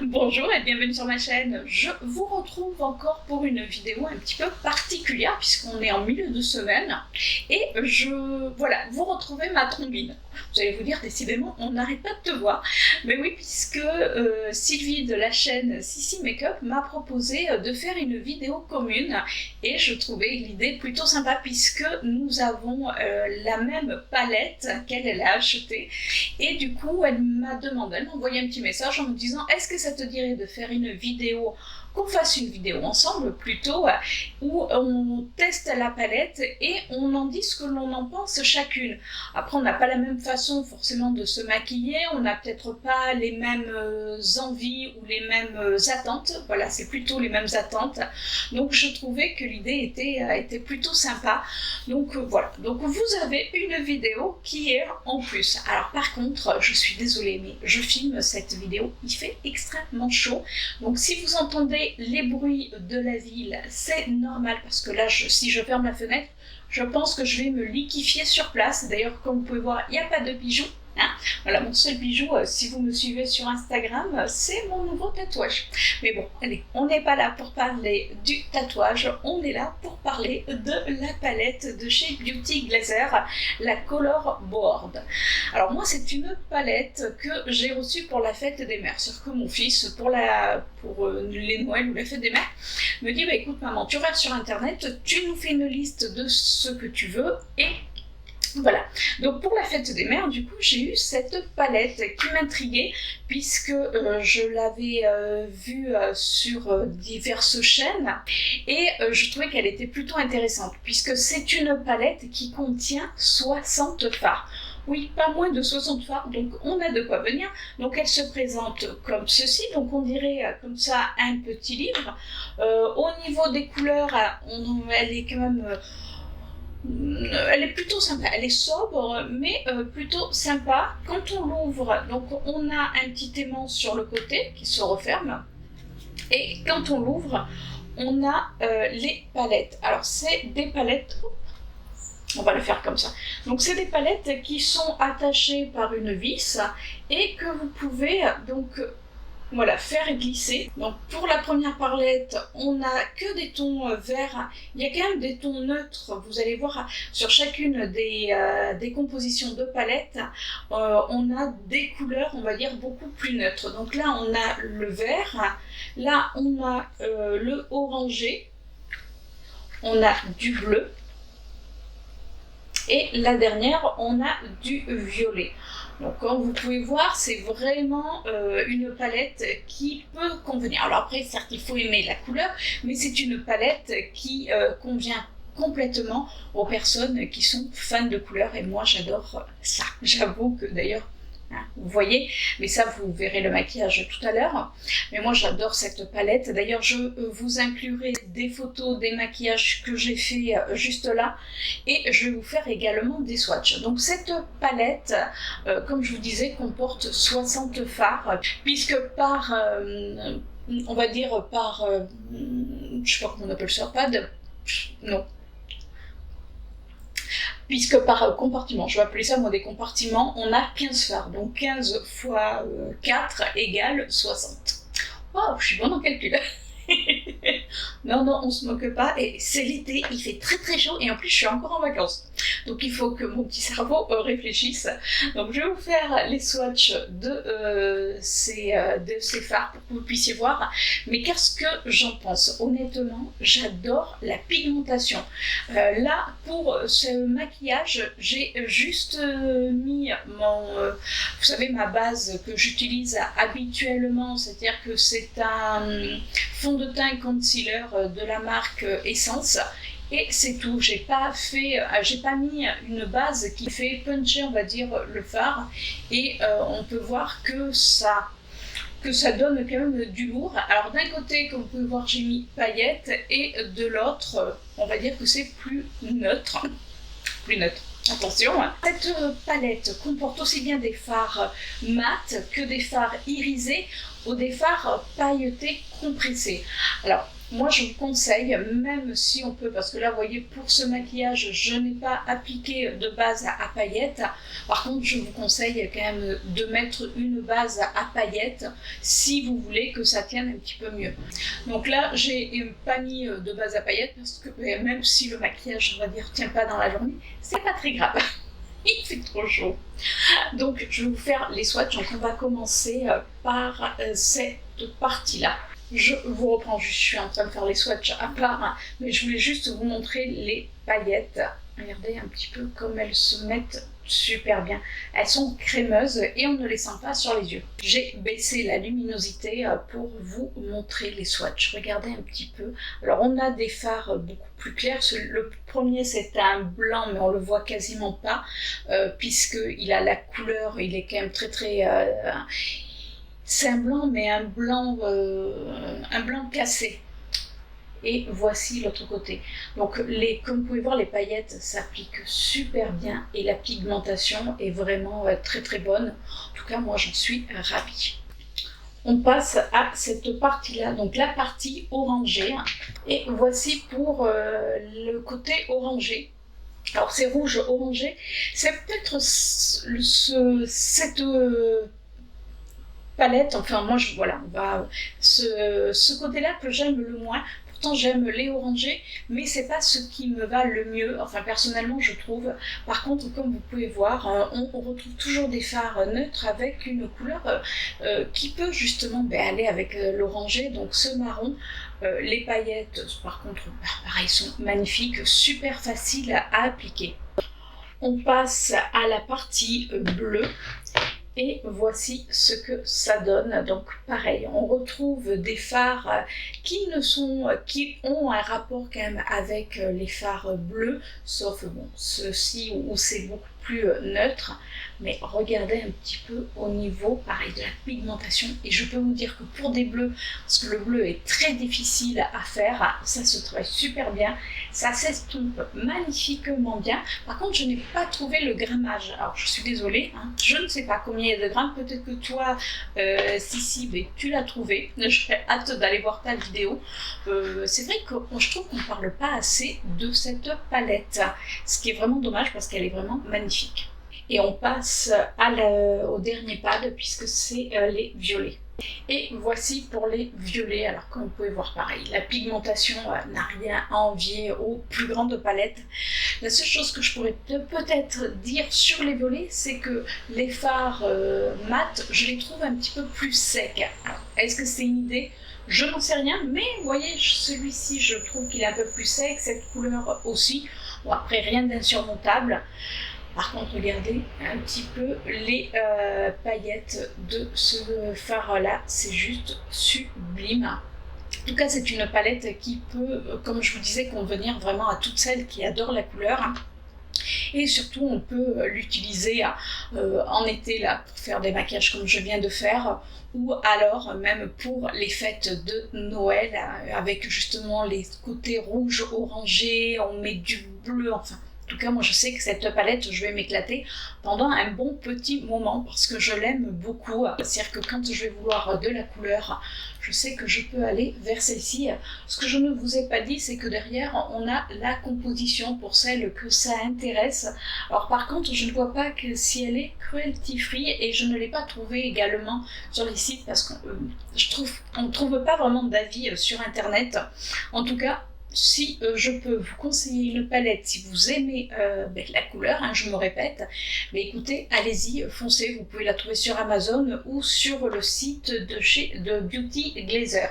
Bonjour et bienvenue sur ma chaîne. Je vous retrouve encore pour une vidéo un petit peu particulière puisqu'on est en milieu de semaine et voilà, vous retrouvez ma trombine. Vous allez vous dire, décidément, on n'arrête pas de te voir. Mais oui, puisque Sylvie de la chaîne Sissi Makeup m'a proposé de faire une vidéo commune et je trouvais l'idée plutôt sympa puisque nous avons la même palette qu'elle a achetée et du coup elle m'a envoyé un petit message en me disant est-ce que ça te dirait de faire une vidéo, qu'on fasse une vidéo ensemble plutôt, où on teste la palette et on en dit ce que l'on en pense chacune. Après on n'a pas la même façon forcément de se maquiller, on n'a peut-être pas les mêmes envies ou les mêmes attentes, voilà, c'est plutôt les mêmes attentes, donc je trouvais que l'idée était plutôt sympa, donc voilà, donc vous avez une vidéo qui est en plus. Alors par contre, je suis désolée mais je filme cette vidéo, il fait extrêmement chaud, donc si vous entendez les bruits de la ville, c'est normal parce que là, si je ferme la fenêtre, je pense que je vais me liquéfier sur place. D'ailleurs, comme vous pouvez voir, il n'y a pas de bijoux. Hein, voilà, mon seul bijou, si vous me suivez sur Instagram, c'est mon nouveau tatouage. Mais bon, allez, on n'est pas là pour parler du tatouage, on est là pour parler de la palette de chez Beauty Glaser, la Color Board. Alors moi, c'est une palette que j'ai reçue pour la fête des mères. C'est-à-dire que mon fils, pour les Noëls ou la fête des mères, me dit, bah, écoute maman, tu regardes sur Internet, tu nous fais une liste de ce que tu veux et voilà, donc pour la fête des mères, du coup, j'ai eu cette palette qui m'intriguait puisque je l'avais vue sur diverses chaînes et je trouvais qu'elle était plutôt intéressante puisque c'est une palette qui contient 60 fards. Oui, pas moins de 60 fards, donc on a de quoi venir. Donc elle se présente comme ceci, donc on dirait comme ça un petit livre. Au niveau des couleurs, elle est quand même... elle est plutôt sympa, elle est sobre mais plutôt sympa. Quand on l'ouvre, donc on a un petit aimant sur le côté qui se referme et quand on l'ouvre, on a les palettes. Alors c'est des palettes, on va le faire comme ça. Donc c'est des palettes qui sont attachées par une vis et que vous pouvez donc voilà, faire glisser. Donc pour la première palette, on n'a que des tons verts. Il y a quand même des tons neutres. Vous allez voir sur chacune des compositions de palettes, on a des couleurs, on va dire, beaucoup plus neutres. Donc là, on a le vert. Là, on a le orangé. On a du bleu. Et la dernière, on a du violet. Donc comme vous pouvez voir, c'est vraiment une palette qui peut convenir. Alors après, certes, il faut aimer la couleur, mais c'est une palette qui convient complètement aux personnes qui sont fans de couleurs. Et moi, j'adore ça. J'avoue que d'ailleurs, hein, vous voyez, mais ça vous verrez le maquillage tout à l'heure, mais moi j'adore cette palette. D'ailleurs je vous inclurai des photos des maquillages que j'ai fait juste là et je vais vous faire également des swatchs. Donc cette palette, comme je vous disais, comporte 60 fards puisque par on va dire par je sais pas comment on appelle ça, non, puisque par compartiment, je vais appeler ça moi des compartiments, on a 15 fards, donc 15 fois 4 égale 60. Waouh, je suis bonne en calcul. Non, on se moque pas, et c'est l'été, il fait très très chaud, et en plus je suis encore en vacances. Donc il faut que mon petit cerveau réfléchisse. Donc je vais vous faire les swatchs de ces fards pour que vous puissiez voir. Mais qu'est-ce que j'en pense? Honnêtement, j'adore la pigmentation. Là, pour ce maquillage, j'ai juste mis vous savez, ma base que j'utilise habituellement, c'est-à-dire que c'est un fond de teint et concealer de la marque Essence et c'est tout. J'ai pas mis une base qui fait puncher, on va dire, le fard et on peut voir que ça donne quand même du lourd. Alors d'un côté, comme vous pouvez voir, j'ai mis paillettes et de l'autre, on va dire que c'est plus neutre. Attention, hein. Cette palette comporte aussi bien des fards mat que des fards irisés ou des fards pailletés compressés. Alors, moi je vous conseille, même si on peut, parce que là vous voyez pour ce maquillage je n'ai pas appliqué de base à paillettes, par contre je vous conseille quand même de mettre une base à paillettes si vous voulez que ça tienne un petit peu mieux. Donc là j'ai pas mis de base à paillettes parce que même si le maquillage on va dire tient pas dans la journée, c'est pas très grave. Il fait trop chaud. Donc je vais vous faire les swatchs. Donc on va commencer par cette partie-là. Je vous reprends juste, je suis en train de faire les swatchs à part, hein, mais je voulais juste vous montrer les paillettes. Regardez un petit peu comme elles se mettent super bien. Elles sont crémeuses et on ne les sent pas sur les yeux. J'ai baissé la luminosité pour vous montrer les swatchs. Regardez un petit peu. Alors on a des fards beaucoup plus clairs. Le premier c'est un blanc mais on le voit quasiment pas puisqu'il a la couleur, il est quand même très c'est un blanc, mais un blanc cassé. Et voici l'autre côté. Donc, comme vous pouvez voir, les paillettes s'appliquent super bien et la pigmentation est vraiment très bonne. En tout cas, moi, j'en suis ravie. On passe à cette partie-là, donc la partie orangée. Et voici pour le côté orangé. Alors, c'est rouge orangé. C'est peut-être cette palette, enfin moi voilà, on va ce côté-là que j'aime le moins. Pourtant j'aime les orangés, mais c'est pas ce qui me va le mieux, enfin personnellement je trouve. Par contre, comme vous pouvez voir, on retrouve toujours des fards neutres avec une couleur qui peut justement aller avec l'orangé, donc ce marron. Les paillettes, par contre, pareil, sont magnifiques, super faciles à appliquer. On passe à la partie bleue. Et voici ce que ça donne. Donc pareil, on retrouve des fards qui ont un rapport quand même avec les fards bleus, sauf bon, ceux-ci où c'est beaucoup plus neutre. Mais regardez un petit peu au niveau, pareil, de la pigmentation. Et je peux vous dire que pour des bleus, parce que le bleu est très difficile à faire, ça se travaille super bien. Ça s'estompe magnifiquement bien. Par contre, je n'ai pas trouvé le grammage. Alors, je suis désolée, hein, je ne sais pas combien il y a de grammes. Peut-être que toi, Sissi, tu l'as trouvé. J'ai hâte d'aller voir ta vidéo. C'est vrai que je trouve qu'on ne parle pas assez de cette palette. Ce qui est vraiment dommage parce qu'elle est vraiment magnifique. Et on passe au dernier pad puisque c'est les violets. Et voici pour les violets. Alors comme vous pouvez voir pareil, la pigmentation n'a rien à envier aux plus grandes palettes. La seule chose que je pourrais peut-être dire sur les violets, c'est que les fards mat, je les trouve un petit peu plus secs. Est-ce que c'est une idée ? Je n'en sais rien, mais vous voyez, celui-ci, je trouve qu'il est un peu plus sec, cette couleur aussi. Bon, après, rien d'insurmontable. Par contre, regardez un petit peu les paillettes de ce fard-là, c'est juste sublime. En tout cas, c'est une palette qui peut, comme je vous disais, convenir vraiment à toutes celles qui adorent la couleur. Et surtout, on peut l'utiliser en été là, pour faire des maquillages comme je viens de faire, ou alors même pour les fêtes de Noël, avec justement les côtés rouges, orangés, on met du bleu, enfin. En tout cas, moi je sais que cette palette, je vais m'éclater pendant un bon petit moment parce que je l'aime beaucoup. C'est-à-dire que quand je vais vouloir de la couleur, je sais que je peux aller vers celle-ci. Ce que je ne vous ai pas dit, c'est que derrière, on a la composition pour celles que ça intéresse. Alors par contre, je ne vois pas que si elle est cruelty free et je ne l'ai pas trouvée également sur les sites parce qu'on ne trouve pas vraiment d'avis sur internet. En tout cas, si je peux vous conseiller une palette, si vous aimez la couleur, hein, je me répète, mais écoutez, allez-y, foncez, vous pouvez la trouver sur Amazon ou sur le site de Beauty Glazer.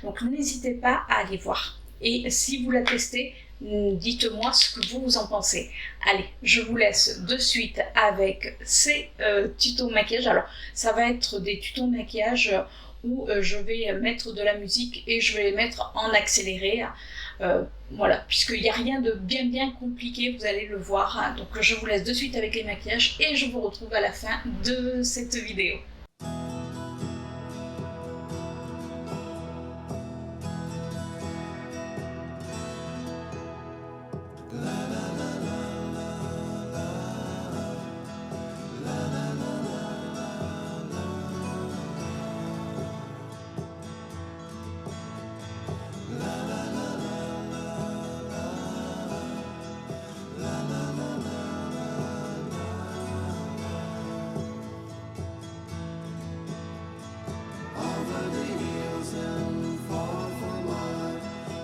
Donc n'hésitez pas à aller voir. Et si vous la testez, dites-moi ce que vous en pensez. Allez, je vous laisse de suite avec ces tutos maquillage. Alors, ça va être des tutos maquillage où je vais mettre de la musique et je vais les mettre en accéléré. Voilà, puisqu'il n'y a rien de bien compliqué, vous allez le voir. Hein. Donc je vous laisse de suite avec les maquillages et je vous retrouve à la fin de cette vidéo.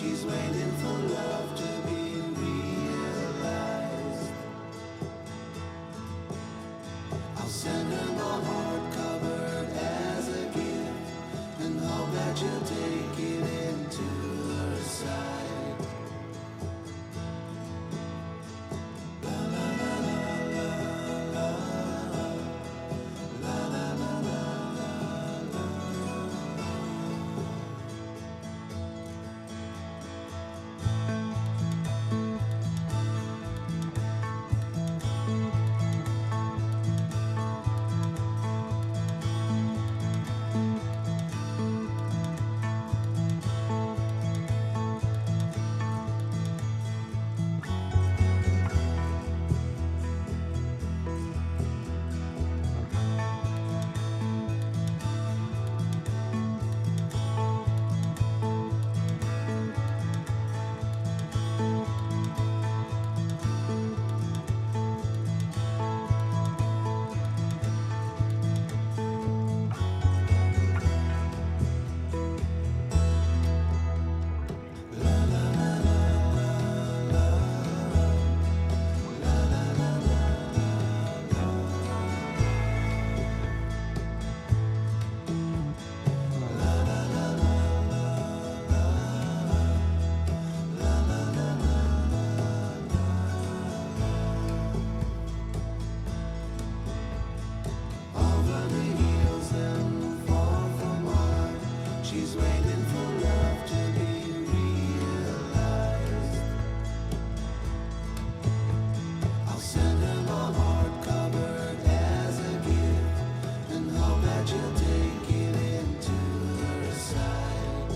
She's waiting for love to be realized. I'll send her my heart covered as a gift, and hope that you'll take it into her side. La la la la la la la la la la. Over the hills and far from mine, she's waiting for love to be realized. I'll send her my heart covered as a gift, and hope that you'll take it into her side.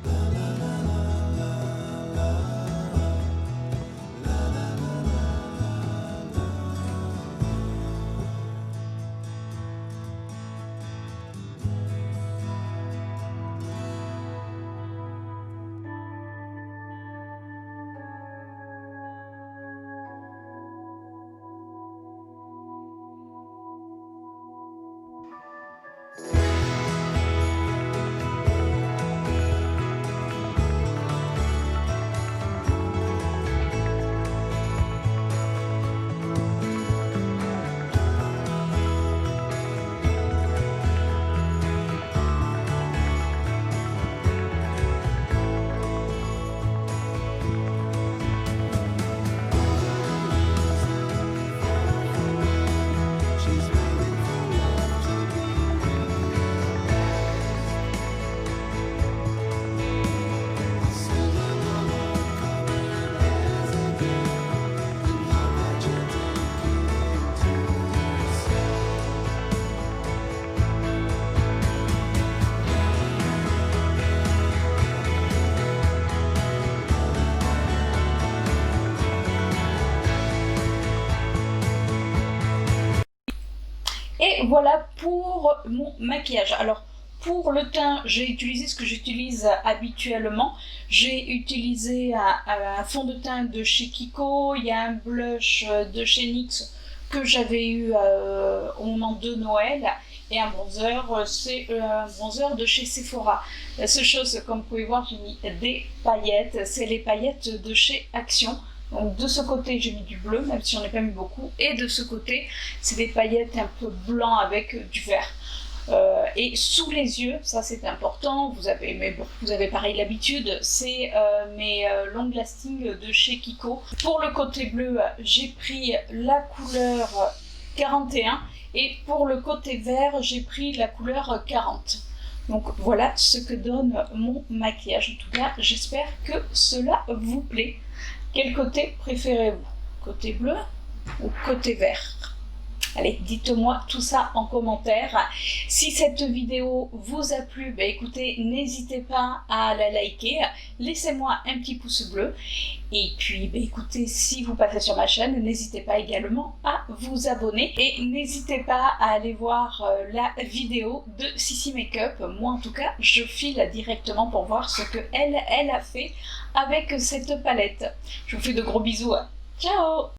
La la la la la la la la la la. She's waiting for love to be realized. I'll send her my heart covered as a gift, and hope that you'll take it into her Et voilà pour mon maquillage. Alors, pour le teint, j'ai utilisé ce que j'utilise habituellement. J'ai utilisé un fond de teint de chez Kiko, il y a un blush de chez NYX que j'avais eu au moment de Noël, et un bronzer, c'est un bronzer de chez Sephora. La seule chose, comme vous pouvez voir, j'ai mis des paillettes, c'est les paillettes de chez Action. Donc de ce côté j'ai mis du bleu, même si j'en ai pas mis beaucoup, et de ce côté c'est des paillettes un peu blanc avec du vert. Et sous les yeux, ça c'est important, vous avez pareil l'habitude, c'est mes long lasting de chez Kiko. Pour le côté bleu, j'ai pris la couleur 41, et pour le côté vert, j'ai pris la couleur 40. Donc voilà ce que donne mon maquillage. En tout cas, j'espère que cela vous plaît. Quel côté préférez-vous? Côté bleu ou côté vert? Allez, dites-moi tout ça en commentaire. Si cette vidéo vous a plu, écoutez, n'hésitez pas à la liker, laissez-moi un petit pouce bleu. Et puis, écoutez, si vous passez sur ma chaîne, n'hésitez pas également à vous abonner. Et n'hésitez pas à aller voir la vidéo de Sissi Makeup. Moi, en tout cas, je file directement pour voir ce que elle a fait avec cette palette. Je vous fais de gros bisous. Ciao!